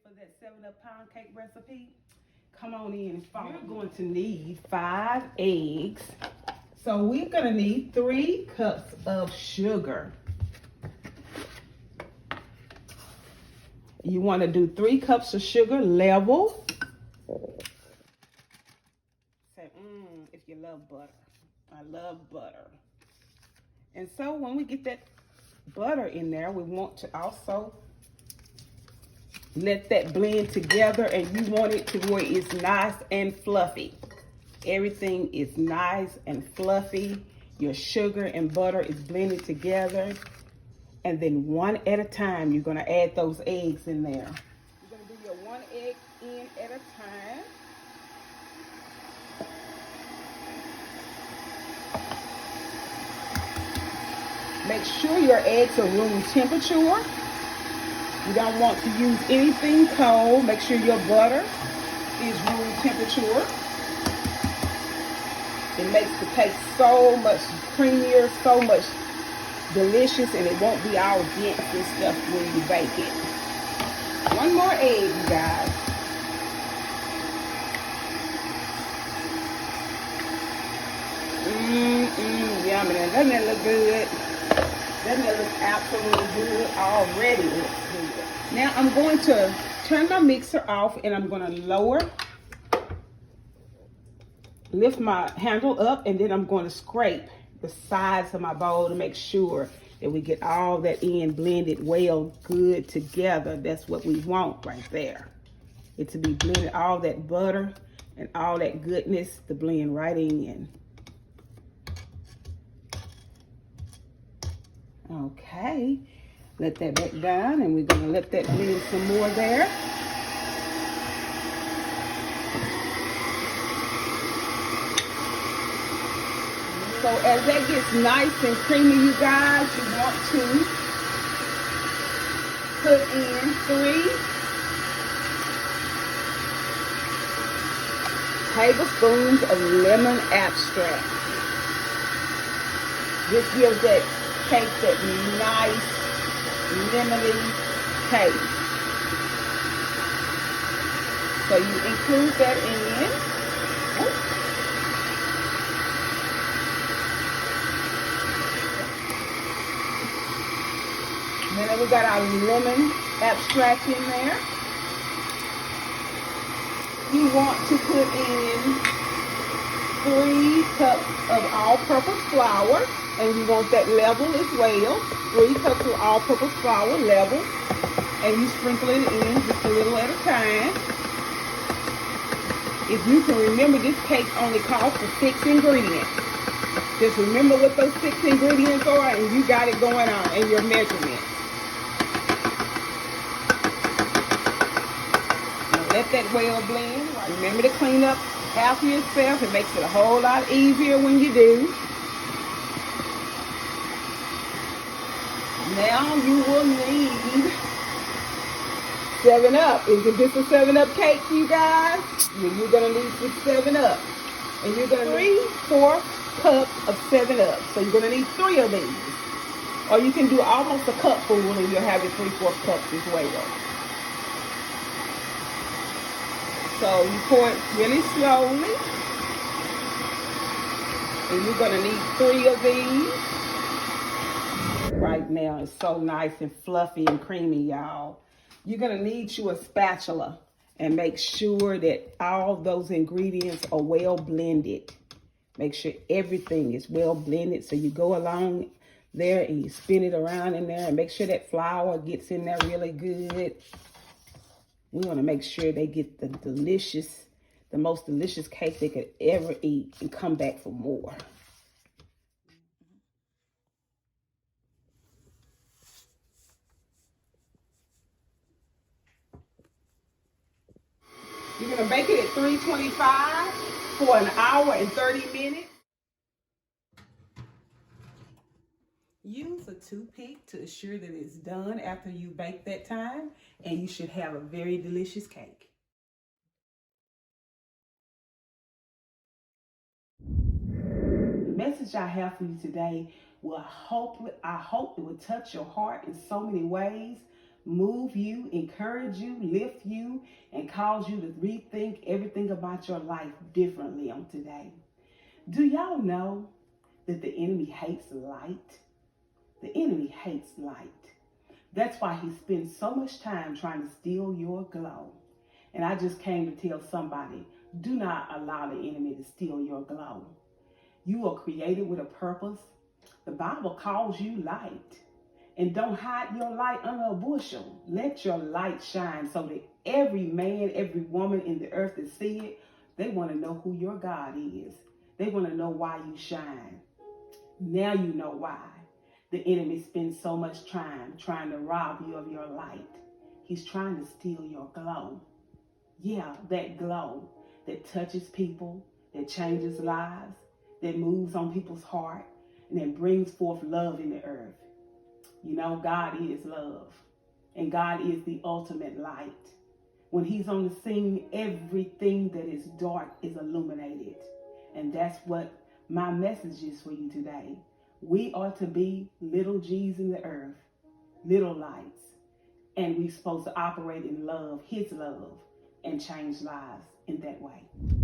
for that 7-up pound cake recipe? Come on in and follow. We're going to need 5 eggs. So we're going to need 3 cups of sugar. You want to do 3 cups of sugar level. Say, if you love butter. I love butter. And so when we get that butter in there, we want to also let that blend together, and you want it to where it's nice and fluffy. Everything is nice and fluffy. Your sugar and butter is blended together. And then one at a time, you're gonna add those eggs in there. You're gonna do your 1 egg in at a time. Make sure your eggs are room temperature. You don't want to use anything cold. Make sure your butter is room temperature. It makes the cake so much creamier, so much delicious, and it won't be all dense and stuff when you bake it. 1 more egg, you guys. Yummy. Doesn't that look good? Doesn't it look absolutely good? Already looks good. Now I'm going to turn my mixer off, and I'm going to lift my handle up, and then I'm going to scrape the sides of my bowl to make sure that we get all that in blended well good together. That's what we want right there. It to be blended, all that butter and all that goodness to blend right in. Okay, let that back down, and we're gonna let that blend some more there. So as that gets nice and creamy, you guys, you want to put in 3 tablespoons of lemon extract. This gives that cake that nice lemony taste. So you include that in. And then we got our lemon extract in there. You want to put in 3 cups of all-purpose flour, and you want that level as well. 3 cups of all-purpose flour level, and you sprinkle it in just a little at a time. If you can remember, this cake only calls for 6 ingredients. Just remember what those 6 ingredients are, and you got it going on in your measurements. Let that well blend. Remember to clean up after yourself. It makes it a whole lot easier when you do. Now you will need 7-Up. Is this a 7-Up cake, you guys? You're going to need some 7-Up. And you're going to need 3/4 cups of 7-Up. So you're going to need 3 of these. Or you can do almost a cupful and you'll have your 3/4 cups as well. So you pour it really slowly. And you're going to need 3 of these. Right now, it's so nice and fluffy and creamy, y'all. You're going to need you a spatula and make sure that all those ingredients are well blended. Make sure everything is well blended. So you go along there and you spin it around in there and make sure that flour gets in there really good. We want to make sure they get the most delicious cake they could ever eat and come back for more. You're going to bake it at 325 for 1 hour and 30 minutes. Use a toothpick to assure that it's done after you bake that time, and you should have a very delicious cake. The message I have for you today I hope it will touch your heart in so many ways. move you, encourage you, lift you, and cause you to rethink everything about your life differently on today. Do y'all know that the enemy hates light? The enemy hates light. That's why he spends so much time trying to steal your glow. And I just came to tell somebody, do not allow the enemy to steal your glow. You are created with a purpose. The Bible calls you light. And don't hide your light under a bushel. Let your light shine so that every man, every woman in the earth that see it, they want to know who your God is. They want to know why you shine. Now you know why the enemy spends so much time trying to rob you of your light. He's trying to steal your glow. Yeah, that glow that touches people, that changes lives, that moves on people's heart, and that brings forth love in the earth. You know, God is love, and God is the ultimate light. When he's on the scene, everything that is dark is illuminated. And that's what my message is for you today. We are to be little G's in the earth, little lights, and we're supposed to operate in love, his love, and change lives in that way.